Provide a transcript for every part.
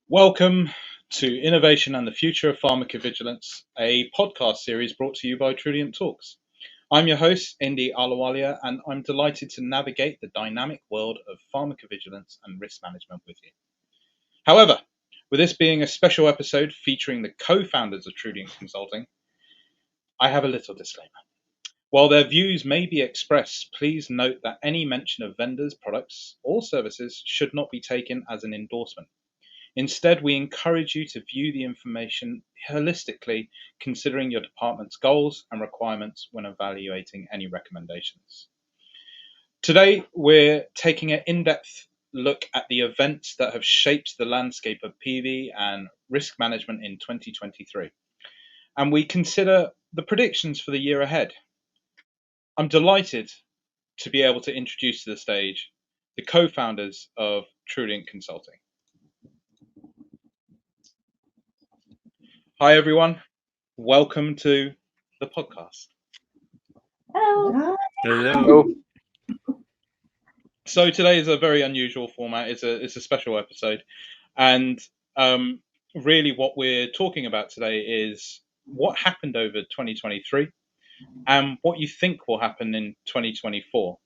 Welcome to Innovation and the Future of Pharmacovigilance, a podcast series brought to you by Truliant Talks. I'm your host, Indy Alawalia, and I'm delighted to navigate the dynamic world of pharmacovigilance and risk management with you. However, with this being a special episode featuring the co-founders of Truliant Consulting, I have a little disclaimer. While their views may be expressed, please note that any mention of vendors, products, or services should not be taken as an endorsement. Instead, we encourage you to view the information holistically, considering your department's goals and requirements when evaluating any recommendations. Today, we're taking an in-depth look at the events that have shaped the landscape of PV and risk management in 2023, and we consider the predictions for the year ahead. I'm delighted to be able to introduce to the stage the co-founders of Truliant Consulting. Hi, everyone. Welcome to the podcast. Hello. So today is a very unusual format. It's a special episode, and really what we're talking about today is what happened over 2023 and what you think will happen in 2024.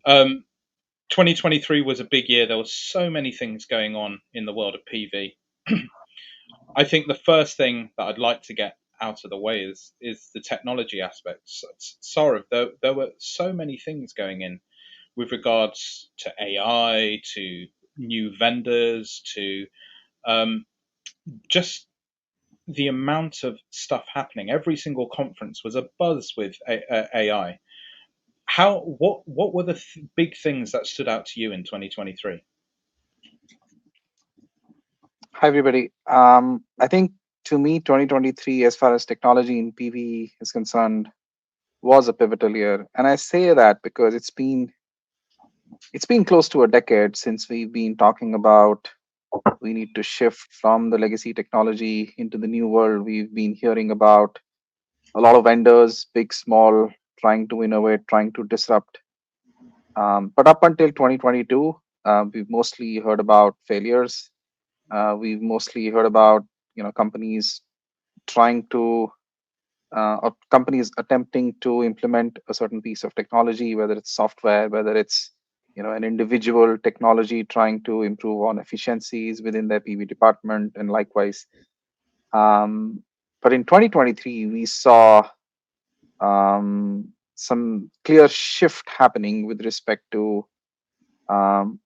2023 was a big year. There were so many things going on in the world of PV. I think the first thing that I'd like to get out of the way is the technology aspects. Sorry, there were so many things going in with regards to AI, to new vendors, to just the amount of stuff happening. Every single conference was a buzz with AI. What were the big things that stood out to you in 2023? Hi, everybody. I think to me, 2023, as far as technology in PV is concerned, was a pivotal year, and I say that because it's been close to a decade since we've been talking about we need to shift from the legacy technology into the new world. We've been hearing about a lot of vendors, big, small, trying to innovate, trying to disrupt. But up until 2022, we've mostly heard about failures. We've mostly heard about companies trying to or companies attempting to implement a certain piece of technology, whether it's software, whether it's an individual technology trying to improve on efficiencies within their PV department, and likewise. But in 2023, we saw some clear shift happening with respect to um,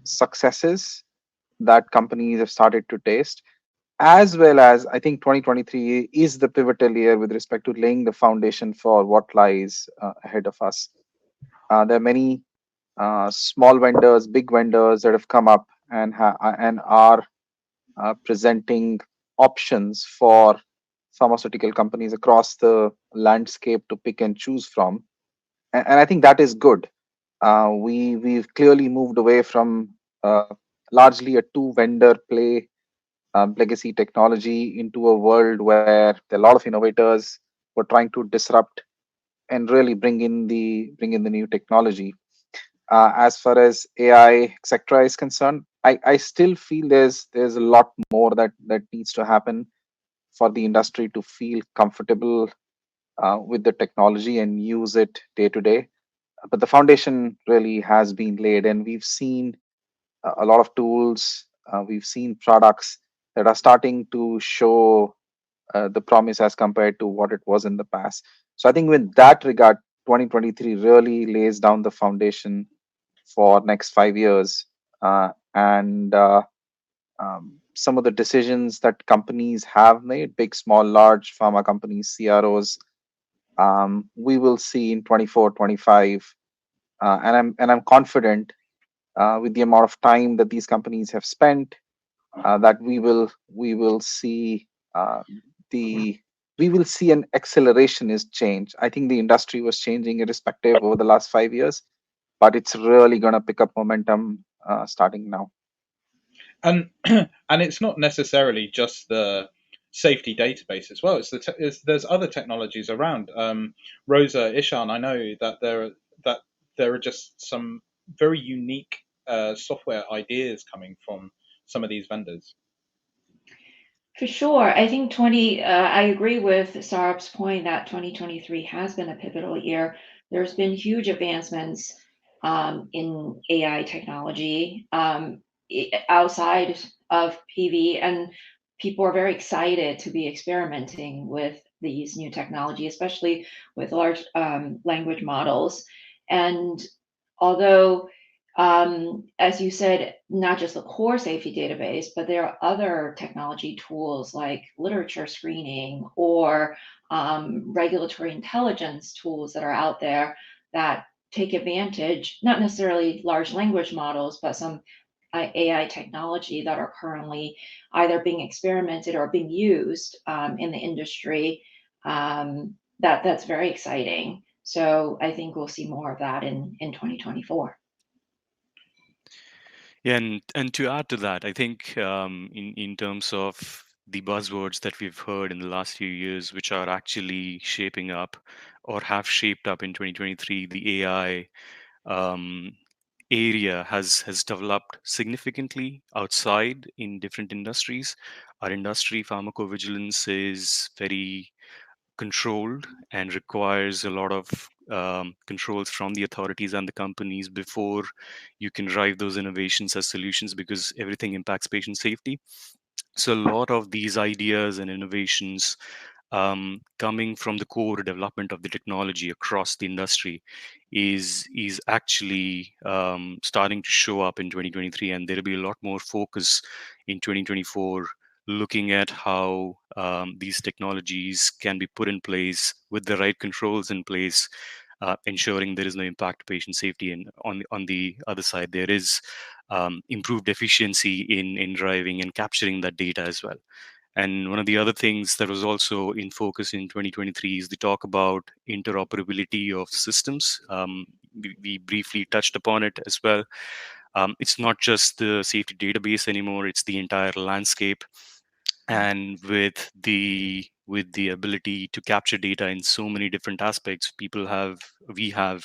successes that companies have started to taste, as well as I think 2023 is the pivotal year with respect to laying the foundation for what lies ahead of us. There are many small vendors, big vendors that have come up and are presenting options for pharmaceutical companies across the landscape to pick and choose from, and I think that is good. We've clearly moved away from largely a two vendor play legacy technology into a world where there are a lot of innovators who are trying to disrupt and really bring in the new technology. As far as AI, etc., is concerned, I still feel there's a lot more that needs to happen for the industry to feel comfortable with the technology and use it day to day. But the foundation really has been laid, and we've seen a lot of tools. We've seen products that are starting to show the promise as compared to what it was in the past. So I think with that regard, 2023 really lays down the foundation for next 5 years, and some of the decisions that companies have made, big, small, large pharma companies, CROs, we will see in 24, 25, and I'm confident with the amount of time that these companies have spent, that we will see the we will see an accelerationist change. I think the industry was changing irrespective over the last 5 years, but it's really going to pick up momentum starting now. And and it's not necessarily just the safety database as well. There's other technologies around. Rosa Ishan, I know that there are just some very unique software ideas coming from some of these vendors? For sure. I think I agree with Saurabh's point that 2023 has been a pivotal year. There's been huge advancements in AI technology outside of PV, and people are very excited to be experimenting with these new technology, especially with large language models. And although as you said, not just the core safety database, but there are other technology tools like literature screening or regulatory intelligence tools that are out there that take advantage, not necessarily large language models, but some AI technology that are currently either being experimented or being used in the industry. That's very exciting. So I think we'll see more of that in 2024. Yeah, and to add to that, I think in terms of the buzzwords that we've heard in the last few years, which are actually shaping up or have shaped up in 2023, the AI um, area has developed significantly outside in different industries. Our industry, pharmacovigilance, is very controlled and requires a lot of controls from the authorities and the companies before you can drive those innovations as solutions, because everything impacts patient safety. So a lot of these ideas and innovations coming from the core development of the technology across the industry is actually starting to show up in 2023, and there'll be a lot more focus in 2024 looking at how these technologies can be put in place with the right controls in place, ensuring there is no impact to patient safety. And on the other side, there is improved efficiency in driving and capturing that data as well. And one of the other things that was also in focus in 2023 is the talk about interoperability of systems. We briefly touched upon it as well. It's not just the safety database anymore, it's the entire landscape. And with the ability to capture data in so many different aspects, we have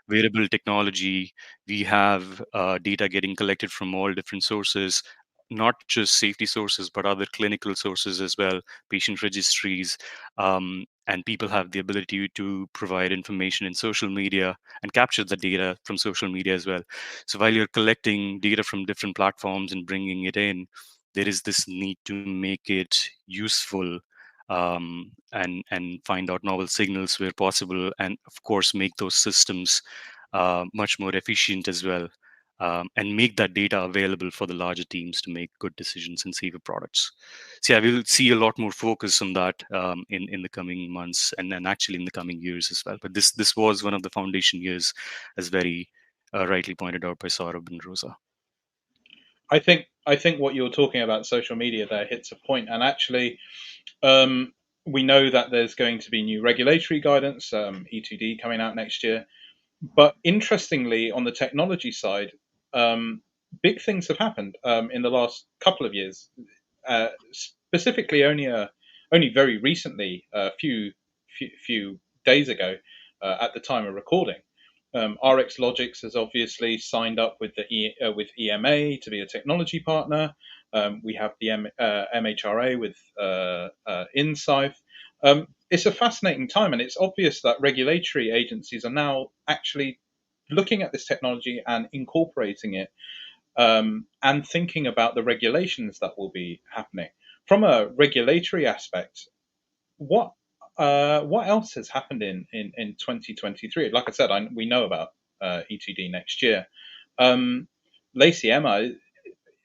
wearable technology, we have data getting collected from all different sources, not just safety sources but other clinical sources as well, patient registries, and people have the ability to provide information in social media and capture the data from social media as well. So while you're collecting data from different platforms and bringing it in, there is this need to make it useful, and find out novel signals where possible, and of course make those systems much more efficient as well, and make that data available for the larger teams to make good decisions and safer products. So yeah, we'll see a lot more focus on that in the coming months, and actually in the coming years as well. But this was one of the foundation years, as very rightly pointed out by Saurabh and Rosa. I think what you're talking about, social media, there hits a point. And actually, um, we know that there's going to be new regulatory guidance, E2D, coming out next year. But interestingly, on the technology side, big things have happened in the last couple of years. Specifically, only very recently, a few days ago, at the time of recording, RX Logics has obviously signed up with with EMA to be a technology partner. We have the MHRA with Insight. It's a fascinating time, and it's obvious that regulatory agencies are now actually looking at this technology and incorporating it, and thinking about the regulations that will be happening. From a regulatory aspect, what else has happened in 2023? Like I said, we know about E2D next year. Lacey, Emma,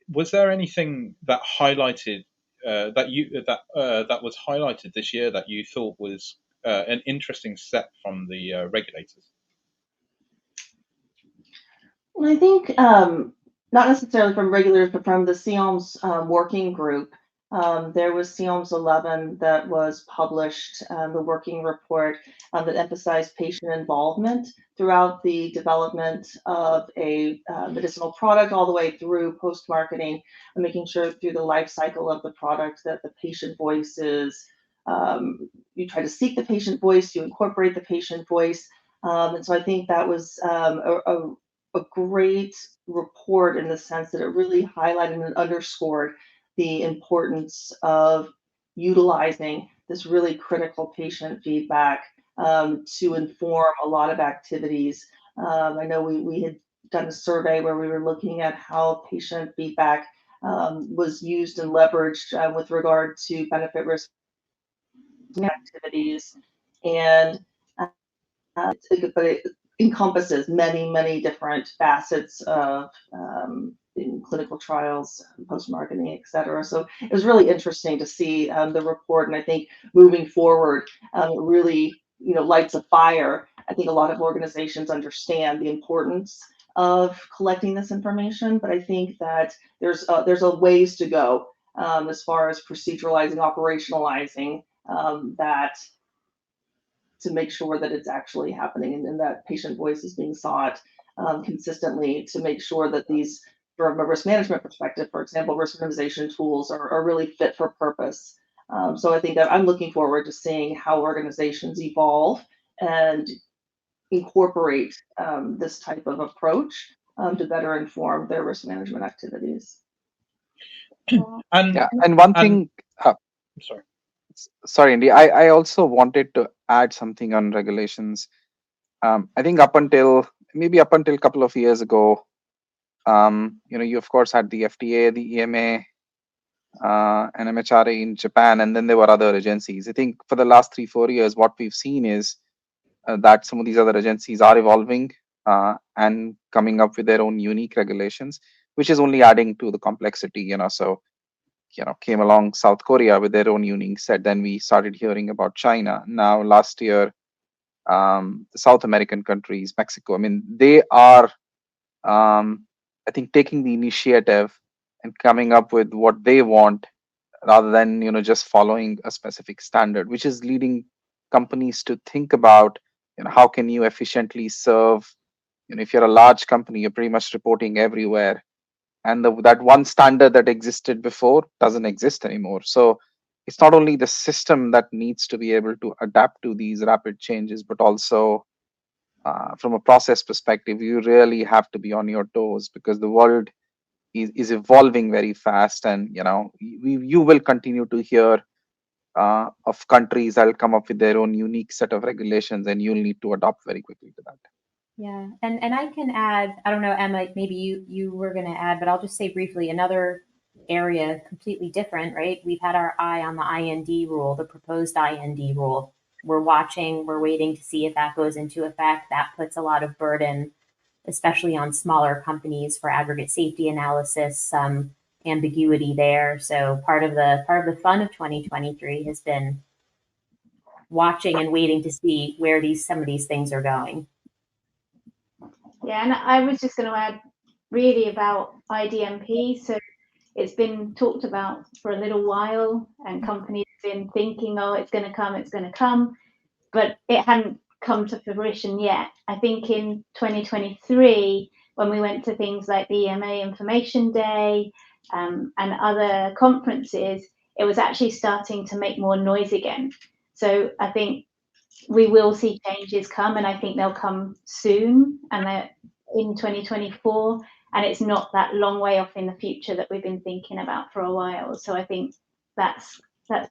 was there anything that highlighted that was highlighted this year that you thought was an interesting step from the regulators? Well, I think not necessarily from regulators, but from the CIOMS working group. There was CIOMS 11 that was published, the working report that emphasized patient involvement throughout the development of a medicinal product all the way through post-marketing, and making sure through the life cycle of the product that the patient voice is, you try to seek the patient voice, you incorporate the patient voice. And so I think that was a great report in the sense that it really highlighted and underscored the importance of utilizing this really critical patient feedback to inform a lot of activities. I know we had done a survey where we were looking at how patient feedback was used and leveraged with regard to benefit risk activities. And but it encompasses many different facets of in clinical trials, post-marketing, et cetera. So it was really interesting to see the report, and I think moving forward, really lights a fire. I think a lot of organizations understand the importance of collecting this information, but I think that there's a ways to go as far as proceduralizing, operationalizing that to make sure that it's actually happening and that patient voice is being sought consistently to make sure that these, from a risk management perspective, for example, risk minimization tools are really fit for purpose. So I think that I'm looking forward to seeing how organizations evolve and incorporate this type of approach to better inform their risk management activities. And Yeah, and one thing, sorry. sorry, Andy, I also wanted to add something on regulations. I think up until a couple of years ago, you of course had the FDA, the EMA, and MHRA in Japan, and then there were other agencies. I think for the last 3-4 years, what we've seen is that some of these other agencies are evolving and coming up with their own unique regulations, which is only adding to the complexity. So came along South Korea with their own unique set. Then we started hearing about China. Now last year, the South American countries, Mexico. I mean, they are, I think, taking the initiative and coming up with what they want rather than just following a specific standard, which is leading companies to think about how can you efficiently serve. If you're a large company, you're pretty much reporting everywhere, and that one standard that existed before doesn't exist anymore. So it's not only the system that needs to be able to adapt to these rapid changes, but also from a process perspective, you really have to be on your toes because the world is evolving very fast, and you will continue to hear of countries that will come up with their own unique set of regulations, and you'll need to adopt very quickly to that. Yeah, and I can add, I don't know, Emma, maybe you were going to add, but I'll just say briefly, another area completely different, right? We've had our eye on the IND rule, the proposed IND rule. We're watching, we're waiting to see if that goes into effect. That puts a lot of burden, especially on smaller companies, for aggregate safety analysis, some ambiguity there. So part of the fun of 2023 has been watching and waiting to see where some of these things are going. Yeah, and I was just going to add really about IDMP. So it's been talked about for a little while, and companies have been thinking, oh, it's going to come, but it hadn't come to fruition yet. I think in 2023, when we went to things like the EMA Information Day and other conferences, it was actually starting to make more noise again. So I think we will see changes come, and I think they'll come soon, and they're in 2024, and it's not that long way off in the future that we've been thinking about for a while. So I think that's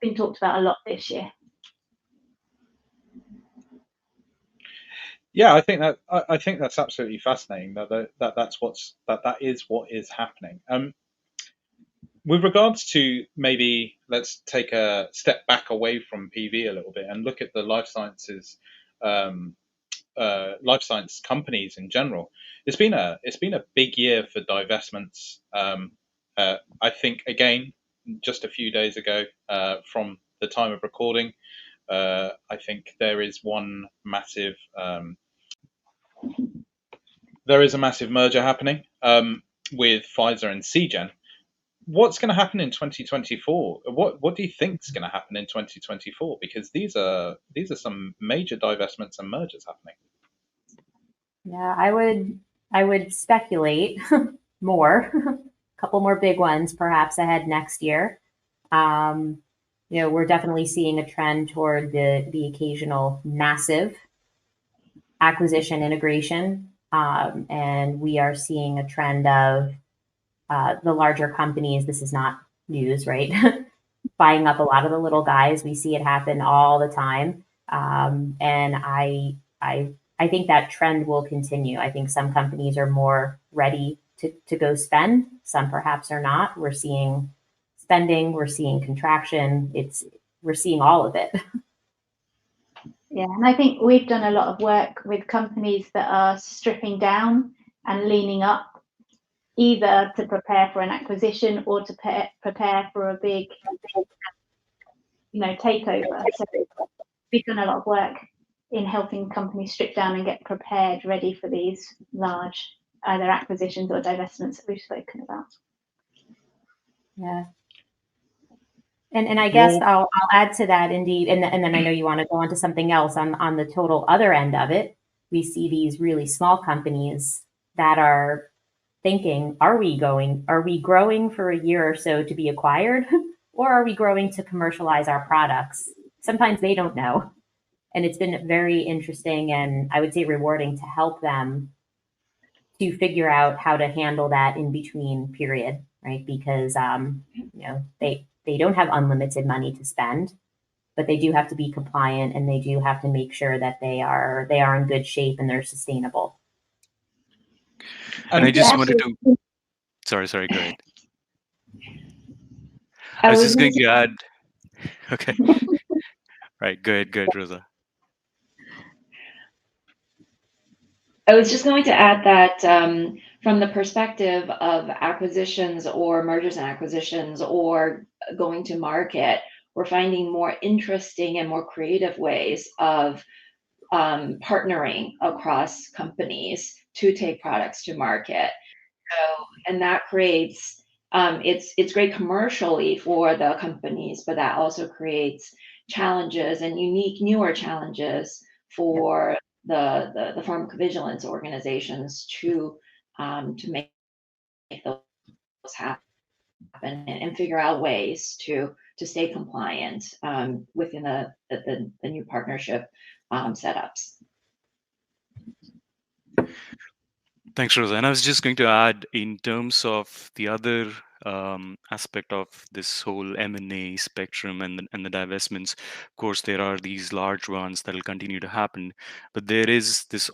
been talked about a lot this year. Yeah, I think that's absolutely fascinating. That is what is happening. With regards to, maybe let's take a step back away from PV a little bit and look at the life science companies in general. It's been a big year for divestments. I think, again, just a few days ago from the time of recording, I think there is a massive merger happening with Pfizer and Seagen. What's going to happen in 2024? What do you think is going to happen in 2024? Because these are some major divestments and mergers happening. Yeah, I would speculate more, a couple more big ones perhaps ahead next year. We're definitely seeing a trend toward the occasional massive acquisition integration. And we are seeing a trend of the larger companies. This is not news, right? Buying up a lot of the little guys. We see it happen all the time. And I think that trend will continue. I think some companies are more ready to go spend. Some perhaps are not. We're seeing spending, we're seeing contraction. We're seeing all of it. Yeah, and I think we've done a lot of work with companies that are stripping down and leaning up, either to prepare for an acquisition or to prepare for a big, takeover. So we've done a lot of work in helping companies strip down and get prepared, ready for these large either acquisitions or divestments that we've spoken about. Yeah. And I guess I'll add to that, indeed, and then I know you want to go on to something else on the total other end of it. We see these really small companies that are thinking, are we growing for a year or so to be acquired, or are we growing to commercialize our products? Sometimes they don't know. And it's been very interesting and I would say rewarding to help them to figure out how to handle that in between period, right? Because they don't have unlimited money to spend, but they do have to be compliant and they do have to make sure that they are in good shape and they're sustainable. And I just wanted to. Sorry, go ahead. I was just going to add. Okay. Right. Good, Rosa. I was just going to add that from the perspective of acquisitions or mergers and acquisitions or going to market, we're finding more interesting and more creative ways of partnering across companies to take products to market. So, and that creates, it's great commercially for the companies, but that also creates challenges and unique, newer challenges for the pharmacovigilance organizations to make those happen and figure out ways to stay compliant within the new partnership setups. Thanks, Rosa. And I was just going to add, in terms of the other aspect of this whole M&A spectrum and the divestments, of course, there are these large ones that will continue to happen. But there is this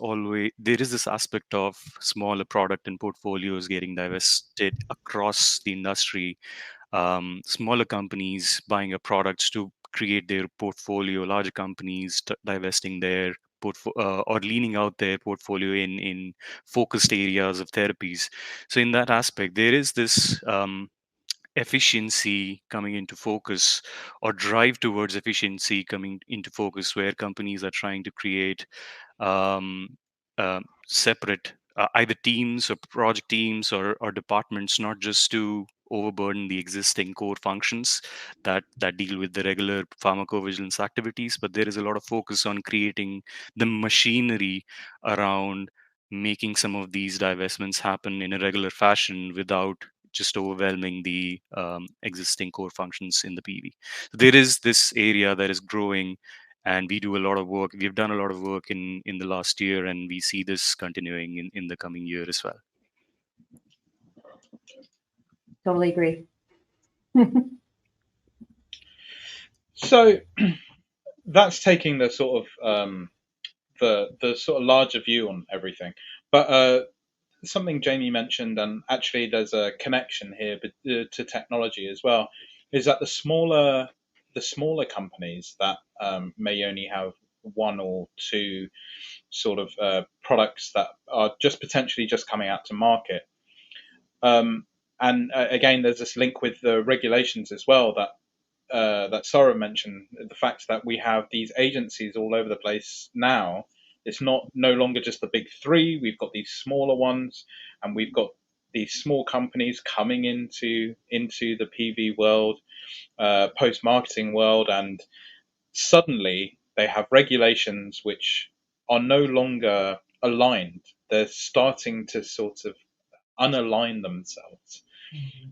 aspect of smaller product and portfolios getting divested across the industry. Smaller companies buying up products to create their portfolio, larger companies divesting their or leaning out their portfolio in focused areas of therapies. So in that aspect, there is this efficiency coming into focus, or drive towards efficiency coming into focus, where companies are trying to create separate either teams or project teams or departments, not just to overburden the existing core functions that deal with the regular pharmacovigilance activities, but there is a lot of focus on creating the machinery around making some of these divestments happen in a regular fashion without just overwhelming the existing core functions in the PV. So there is this area that is growing, and we do a lot of work. We've done a lot of work in the last year, and we see this continuing in the coming year as well. Totally agree. So that's taking the sort of the sort of larger view on everything. But something Jamie mentioned, and actually there's a connection here to technology as well, is that the smaller companies that may only have one or two sort of products that are just potentially just coming out to market. And again, there's this link with the regulations as well that Sarah mentioned, the fact that we have these agencies all over the place now. It's no longer just the big three. We've got these smaller ones, and we've got these small companies coming into the PV world, post-marketing world, and suddenly they have regulations which are no longer aligned. They're starting to sort of unalign themselves. Mm-hmm.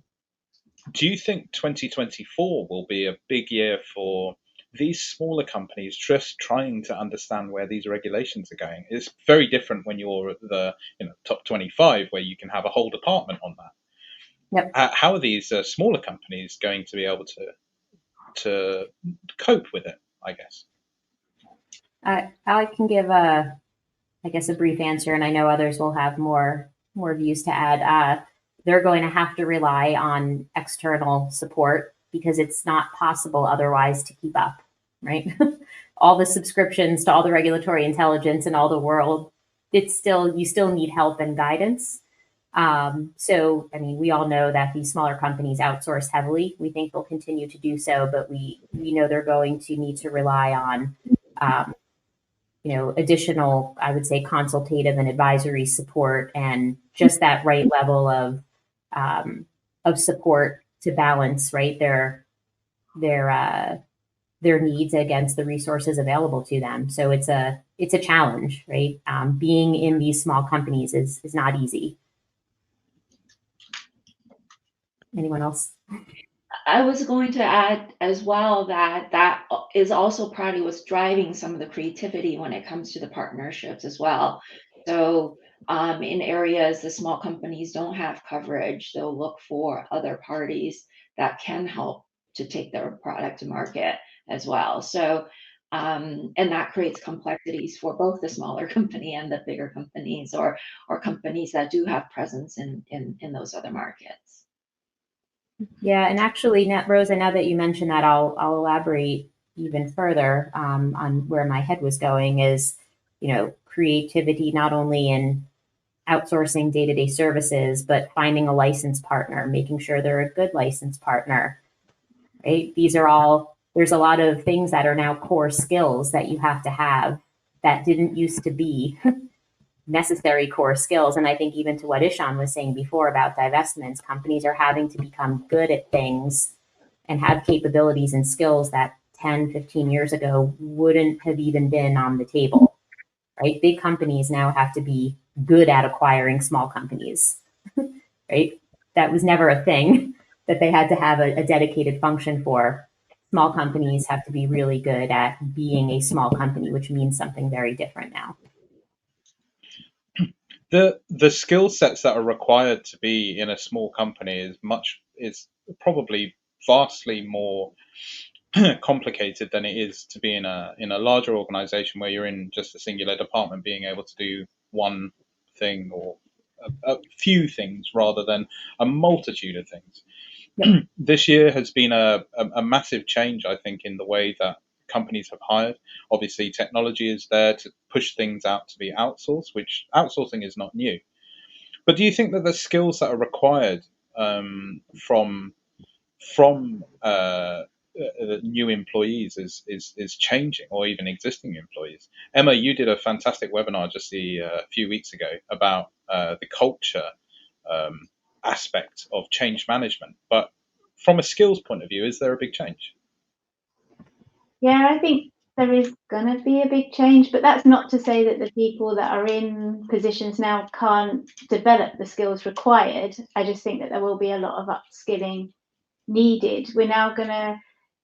Do you think 2024 will be a big year for these smaller companies just trying to understand where these regulations are going. It's very different when you're at the top 25, where you can have a whole department on that. Yep. How are these smaller companies going to be able to cope with it, I guess? I can give a brief answer, and I know others will have more views to add. They're going to have to rely on external support because it's not possible otherwise to keep up, right? All the subscriptions to all the regulatory intelligence in all the world, you still need help and guidance. So, I mean, we all know that these smaller companies outsource heavily. We think they'll continue to do so, but we know they're going to need to rely on additional, I would say, consultative and advisory support, and just that right level of support to balance, right, their needs against the resources available to them. So it's a challenge, right? Being in these small companies is not easy. Anyone else? I was going to add as well that is also probably what's driving some of the creativity when it comes to the partnerships as well. So in areas the small companies don't have coverage, they'll look for other parties that can help to take their product to market as well. So and that creates complexities for both the smaller company and the bigger companies, or companies that do have presence in those other markets. Yeah, and actually, Rosa, now that you mentioned that, I'll elaborate even further on where my head was going. Is creativity not only in outsourcing day-to-day services, but finding a licensed partner, making sure they're a good licensed partner. Right? There's a lot of things that are now core skills that you have to have that didn't used to be necessary core skills. And I think even to what Ishan was saying before about divestments, companies are having to become good at things and have capabilities and skills that 10, 15 years ago wouldn't have even been on the table, right? Big companies now have to be good at acquiring small companies, right? That was never a thing that they had to have a dedicated function for. Small companies have to be really good at being a small company, which means something very different now. The skill sets that are required to be in a small company is probably vastly more complicated than it is to be in a larger organization where you're in just a singular department, being able to do one thing or a few things rather than a multitude of things. Yep. This year has been a massive change, I think, in the way that companies have hired. Obviously, technology is there to push things out to be outsourced, which outsourcing is not new. But do you think that the skills that are required from new employees is changing, or even existing employees? Emma, you did a fantastic webinar just a few weeks ago about the culture aspect of change management. But from a skills point of view, is there a big change? Yeah, I think there is going to be a big change, but that's not to say that the people that are in positions now can't develop the skills required. I just think that there will be a lot of upskilling needed. We're now going to,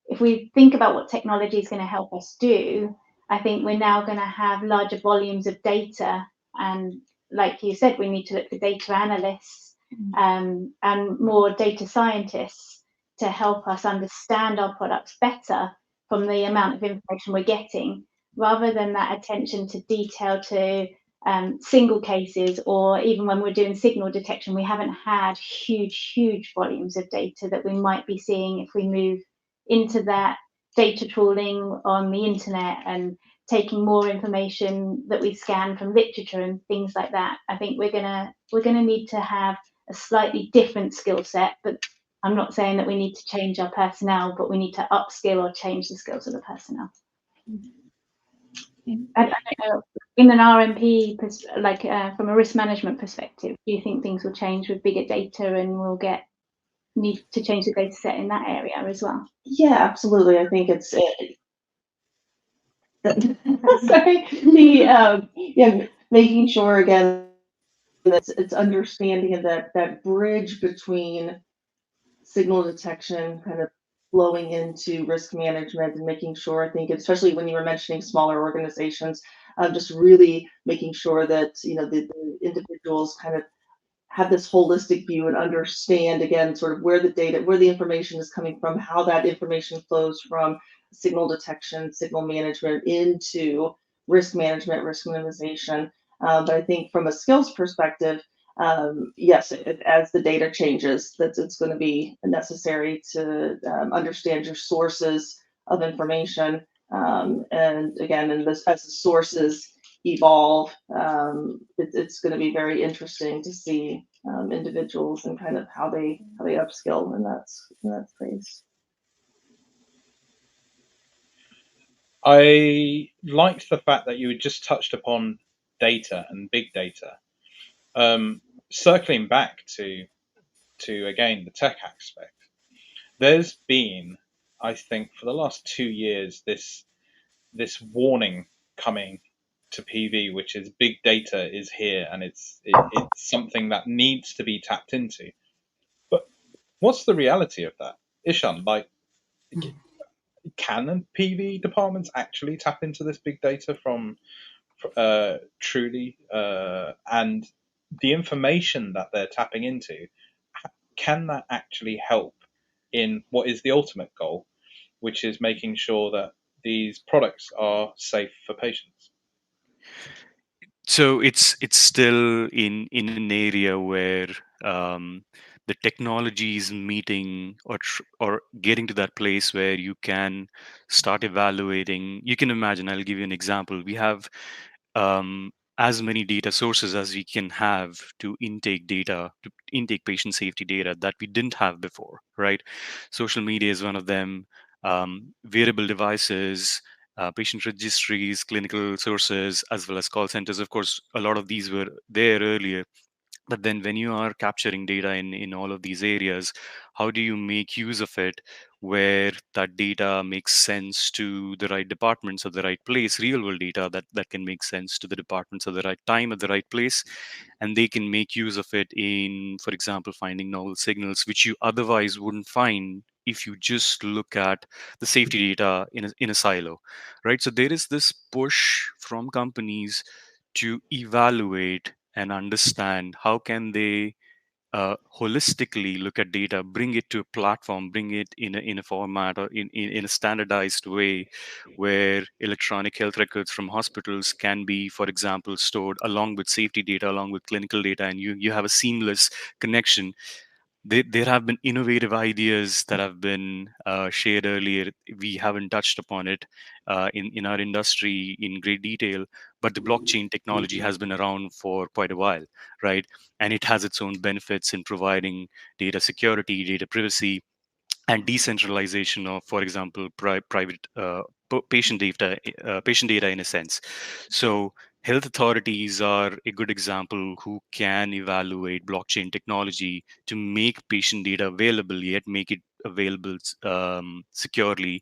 if we think about what technology is going to help us do, I think we're now going to have larger volumes of data. And like you said, we need to look for data analysts and more data scientists to help us understand our products better from the amount of information we're getting, rather than that attention to detail to single cases, or even when we're doing signal detection, we haven't had huge volumes of data that we might be seeing if we move into that data trawling on the internet and taking more information that we scan from literature and things like that. I think we're gonna need to have a slightly different skill set, but I'm not saying that we need to change our personnel, but we need to upskill or change the skills of the personnel. In an RMP, from a risk management perspective, do you think things will change with bigger data and we'll need to change the data set in that area as well? Yeah, absolutely. I think it's making sure again that it's understanding of that bridge between signal detection, kind of flowing into risk management and making sure, I think, especially when you were mentioning smaller organizations, just really making sure that, the individuals kind of have this holistic view and understand, again, sort of where the information is coming from, how that information flows from signal detection, signal management into risk management, risk minimization. But I think from a skills perspective, yes, as the data changes, that it's going to be necessary to understand your sources of information. And again, as the sources evolve, it's going to be very interesting to see individuals and kind of how they upskill in that space. I liked the fact that you just touched upon data and big data. Circling back to again the tech aspect, there's been, I think, for the last 2 years, this warning coming to PV, which is big data is here and it's something that needs to be tapped into. But what's the reality of that, Ishan? Like, can PV departments actually tap into this big data from truly, and the information that they're tapping into, can that actually help in what is the ultimate goal, which is making sure that these products are safe for patients? So it's still in an area where um, the technology is meeting or getting to that place where you can start evaluating. You can imagine. I'll give you an example. We have as many data sources as we can have to intake patient safety data that we didn't have before, right? Social media is one of them. Wearable devices, patient registries, clinical sources, as well as call centers. Of course, a lot of these were there earlier. But then when you are capturing data in all of these areas, how do you make use of it where that data makes sense to the right departments at the right place, real world data that can make sense to the departments at the right time at the right place, and they can make use of it in, for example, finding novel signals which you otherwise wouldn't find if you just look at the safety data in a silo, right? So there is this push from companies to evaluate and understand how can they holistically look at data, bring it to a platform, bring it in a format or in a standardized way where electronic health records from hospitals can be, for example, stored along with safety data, along with clinical data, and you have a seamless connection. There have been innovative ideas that have been shared earlier. We haven't touched upon it in our industry in great detail, but the blockchain technology has been around for quite a while, right? And it has its own benefits in providing data security, data privacy, and decentralization of, for example, private patient data in a sense. So health authorities are a good example who can evaluate blockchain technology to make patient data available, yet make it available securely,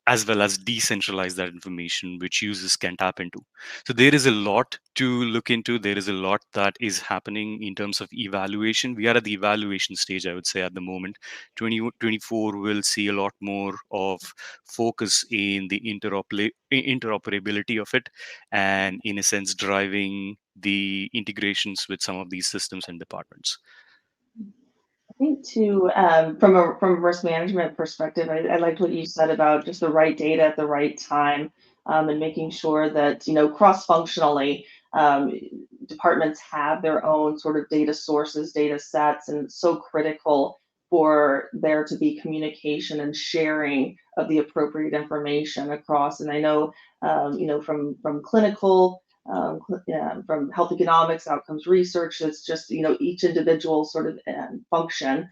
as well as decentralize that information which users can tap into. So there is a lot to look into. There is a lot that is happening in terms of evaluation. We are at the evaluation stage, I would say, at the moment. 2024 will see a lot more of focus in the interoperability of it, and in a sense driving the integrations with some of these systems and departments. I think too, from a risk management perspective, I liked what you said about just the right data at the right time, and making sure that, cross-functionally, departments have their own sort of data sources, data sets, and it's so critical for there to be communication and sharing of the appropriate information across. And I know, from clinical, from health economics, outcomes research, it's just, each individual sort of function,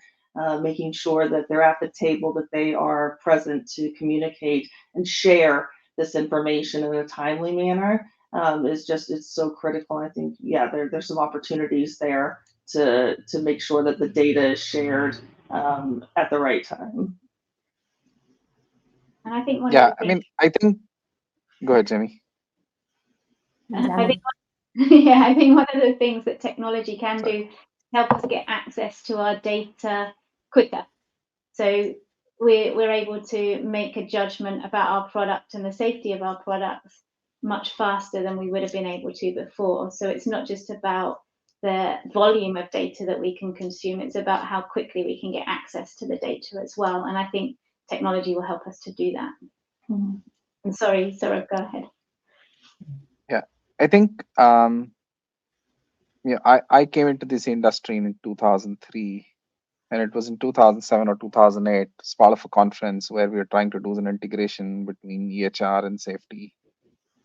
making sure that they're at the table, that they are present to communicate and share this information in a timely manner, it's so critical. I think, yeah, there's some opportunities there to make sure that the data is shared at the right time. And I think one Yeah, of the I things, mean, I think. Go ahead, Jamie. I think, yeah, I think one of the things that technology can do help us get access to our data quicker. So we're able to make a judgment about our product and the safety of our products much faster than we would have been able to before. So it's not just about the volume of data that we can consume, it's about how quickly we can get access to the data as well. And I think technology will help us to do that. Mhm. And sorry, Sarah, go ahead. Yeah, I think I came into this industry in 2003, and it was in 2007 or 2008, as part of a conference where we were trying to do an integration between EHR and safety.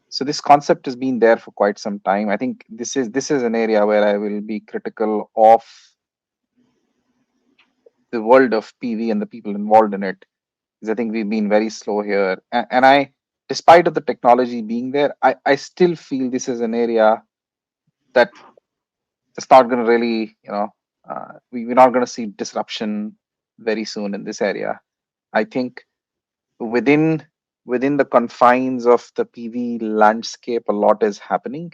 So this concept has been there for quite some time. I think this is an area where I will be critical of the world of PV and the people involved in it, because I think we've been very slow here. And I, despite of the technology being there, I still feel this is an area that it's not going to really, we're not going to see disruption very soon in this area. I think within the confines of the PV landscape, a lot is happening,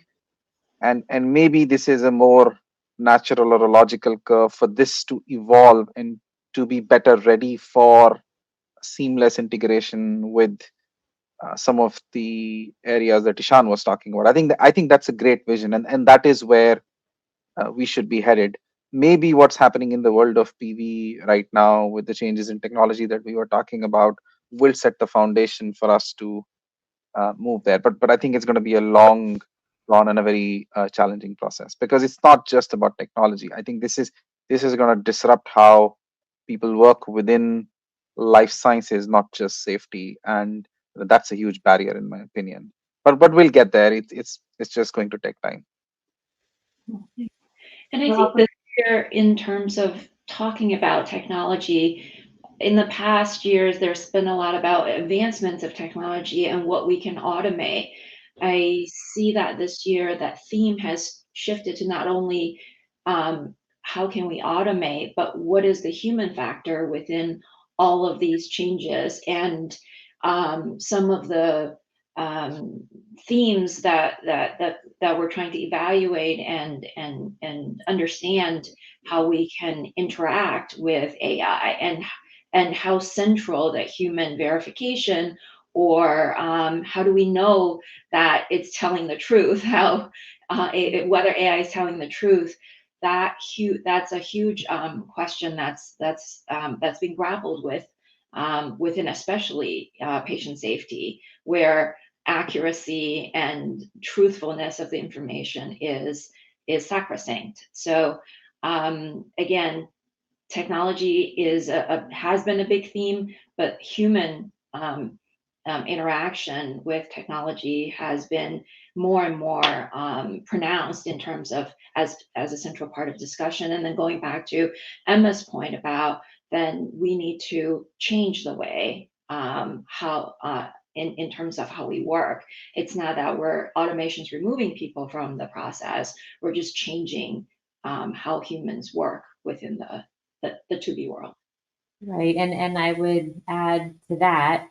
and maybe this is a more natural or a logical curve for this to evolve and to be better ready for seamless integration with some of the areas that Ishan was talking about. I think that's a great vision, and that is where we should be headed. Maybe what's happening in the world of PV right now with the changes in technology that we were talking about will set the foundation for us to move there. But I think it's going to be a long run and a very challenging process, because it's not just about technology. I think this is going to disrupt how people work within life sciences, not just safety, and that's a huge barrier in my opinion. But we'll get there. It's just going to take time. And I think this year, in terms of talking about technology, in the past years, there's been a lot about advancements of technology and what we can automate. I see that this year, that theme has shifted to not only how can we automate, but what is the human factor within all of these changes. And some of the themes that we're trying to evaluate and understand how we can interact with AI, and how central that human verification, or how do we know that it's telling the truth, how whether AI is telling the truth. That's a huge question that's being grappled with within especially patient safety, where accuracy and truthfulness of the information is sacrosanct. So again, technology has been a big theme, but human interaction with technology has been more and more pronounced in terms of as a central part of discussion. And then going back to Emma's point about, then we need to change the way how in terms of how we work. It's not that automation's removing people from the process. We're just changing how humans work within the 2B world. Right. And I would add to that,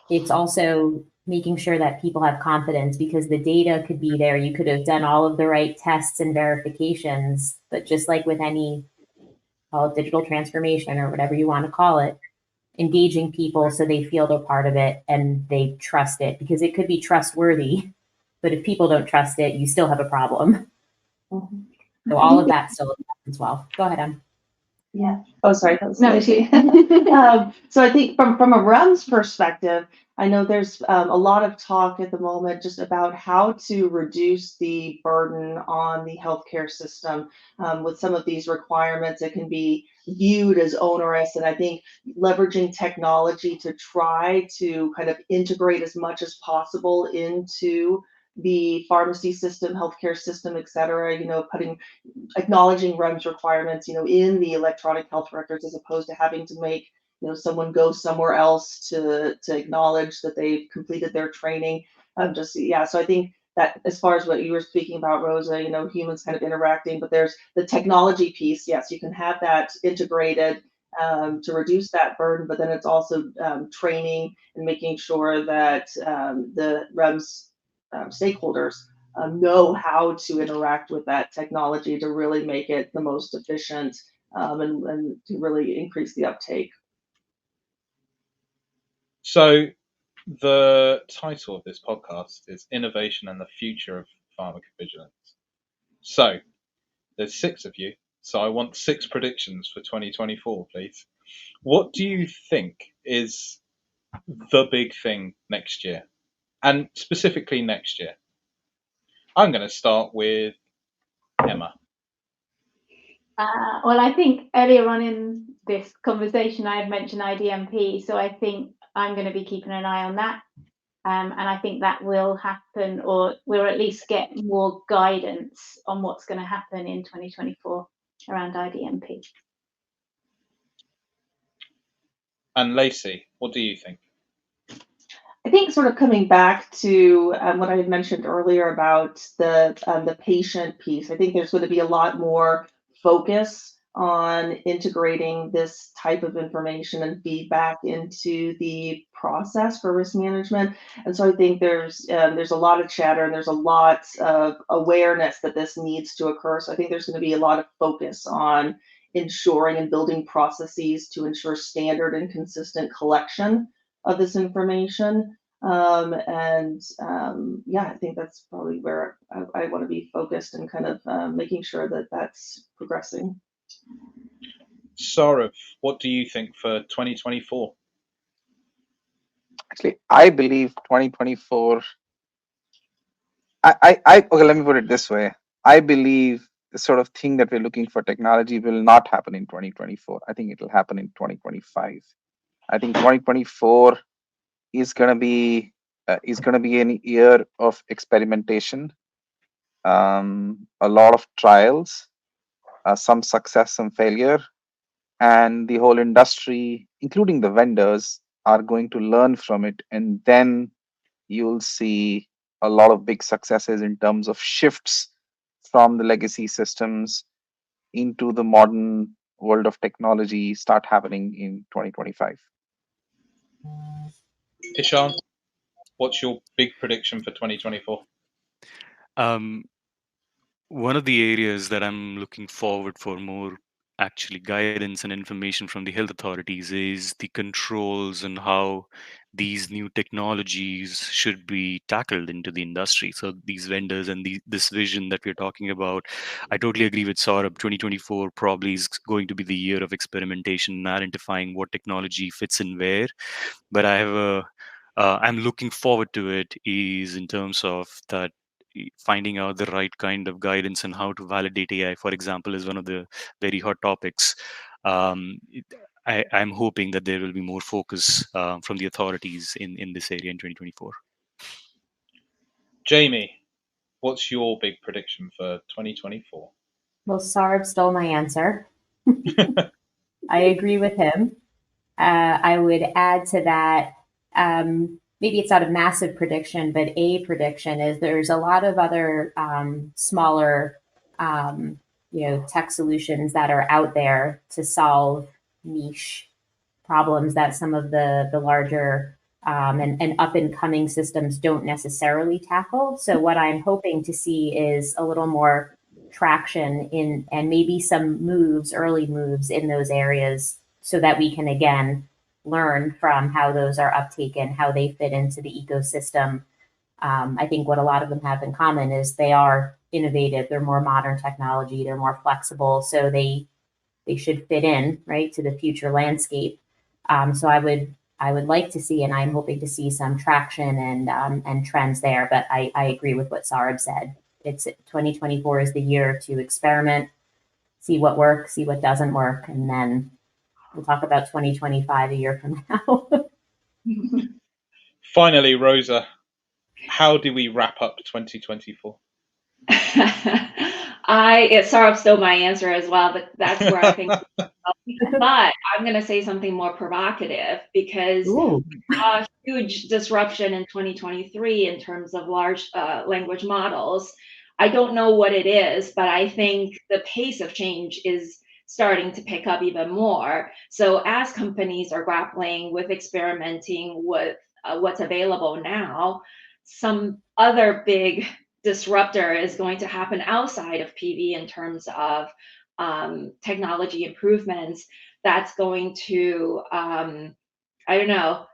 it's also making sure that people have confidence, because the data could be there. You could have done all of the right tests and verifications, but just like with any, call it digital transformation or whatever you want to call it, engaging people so they feel they're part of it and they trust it, because it could be trustworthy, but if people don't trust it, you still have a problem. Mhm. So all of that still as well. Go ahead, Em. Yeah. Oh, sorry. That was No, Lucy. So I think from a REMS perspective, I know there's a lot of talk at the moment just about how to reduce the burden on the healthcare system with some of these requirements. It can be viewed as onerous, and I think leveraging technology to try to kind of integrate as much as possible into the pharmacy system, healthcare system, et cetera, acknowledging REMS requirements, in the electronic health records, as opposed to having to make, someone go somewhere else to acknowledge that they've completed their training. So I think that as far as what you were speaking about, Rosa, humans kind of interacting, but there's the technology piece. Yes, you can have that integrated to reduce that burden, but then it's also training and making sure that the REMS stakeholders know how to interact with that technology to really make it the most efficient and to really increase the uptake. So the title of this podcast is Innovation and the Future of Pharmacovigilance. So there's 6 of you, so I want 6 predictions for 2024, please. What do you think is the big thing next year? And specifically next year. I'm going to start with Emma. Well, I think earlier on in this conversation, I had mentioned IDMP, so I think I'm going to be keeping an eye on that. And I think that will happen, or we'll at least get more guidance on what's going to happen in 2024 around IDMP. And Lacey, what do you think? I think sort of coming back to what I had mentioned earlier about the patient piece, I think there's going to be a lot more focus on integrating this type of information and feedback into the process for risk management. And so I think there's a lot of chatter and there's a lot of awareness that this needs to occur. So I think there's going to be a lot of focus on ensuring and building processes to ensure standard and consistent collection of this information. Yeah, I think that's probably where I want to be focused and kind of making sure that that's progressing. Saurav, what do you think for 2024? Actually, I believe 2024. Okay, let me put it this way. I believe the sort of thing that we're looking for technology will not happen in 2024. I think it will happen in 2025. I think 2024 is gonna be an year of experimentation, a lot of trials, some success, some failure, and the whole industry, including the vendors, are going to learn from it, and then you'll see a lot of big successes in terms of shifts from the legacy systems into the modern world of technology start happening in 2025. Ishan, what's your big prediction for 2024? One of the areas that I'm looking forward for more actually guidance and information from the health authorities is the controls and how these new technologies should be tackled into the industry. So these vendors and this vision that we're talking about, I totally agree with Saurabh. 2024 probably is going to be the year of experimentation, identifying what technology fits in where. But I'm looking forward to it is in terms of that finding out the right kind of guidance and how to validate AI, for example, is one of the very hot topics. I'm hoping that there will be more focus from the authorities in this area in 2024. Jamie, what's your big prediction for 2024? Well, Saurabh stole my answer. I agree with him. I would add to that, maybe it's not a massive prediction, but a prediction is there's a lot of other smaller, tech solutions that are out there to solve niche problems that some of the larger and up and coming systems don't necessarily tackle. So what I'm hoping to see is a little more traction in and maybe some early moves in those areas so that we can again learn from how those are uptaken, how they fit into the ecosystem. I think what a lot of them have in common is they are innovative, they're more modern technology, they're more flexible, so they should fit in right to the future landscape. So I would like to see, and I'm hoping to see some traction and trends there. But I agree with what Saurabh said. It's 2024 is the year to experiment, see what works, see what doesn't work, and then we'll talk about 2025 a year from now. Finally, Rosa, how do we wrap up 2024? Saurabh stole my answer as well, but that's where I think. But I'm going to say something more provocative because a huge disruption in 2023 in terms of large language models. I don't know what it is, but I think the pace of change is starting to pick up even more. So as companies are grappling with experimenting with what's available now, some other big disruptor is going to happen outside of PV in terms of technology improvements that's going to, I don't know,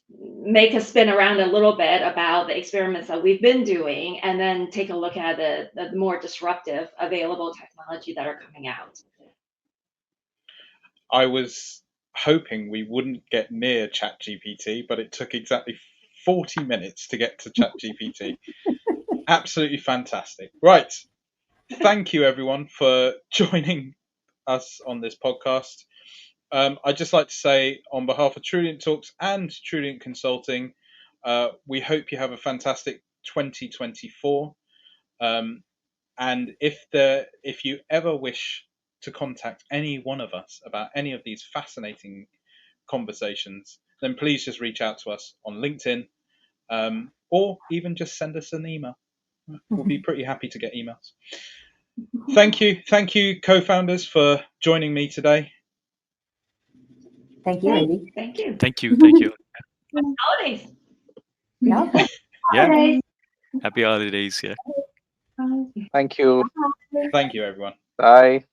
make us spin around a little bit about the experiments that we've been doing, and then take a look at the more disruptive available technology that are coming out. I was hoping we wouldn't get near ChatGPT, but it took exactly 40 minutes to get to ChatGPT. Absolutely fantastic. Right. Thank you, everyone, for joining us on this podcast. I'd just like to say, on behalf of Truliant Talks and Truliant Consulting, we hope you have a fantastic 2024. And if you ever wish to contact any one of us about any of these fascinating conversations, then please just reach out to us on LinkedIn, or even just send us an email. We'll be pretty happy to get emails. Thank you, co-founders, for joining me today. Thank you, Andy. Thank you. Thank you. Thank you. Holidays. Yeah. Yeah. Happy holidays. Yeah. Thank you. Thank you, everyone. Bye.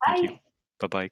Thank you. Bye-bye.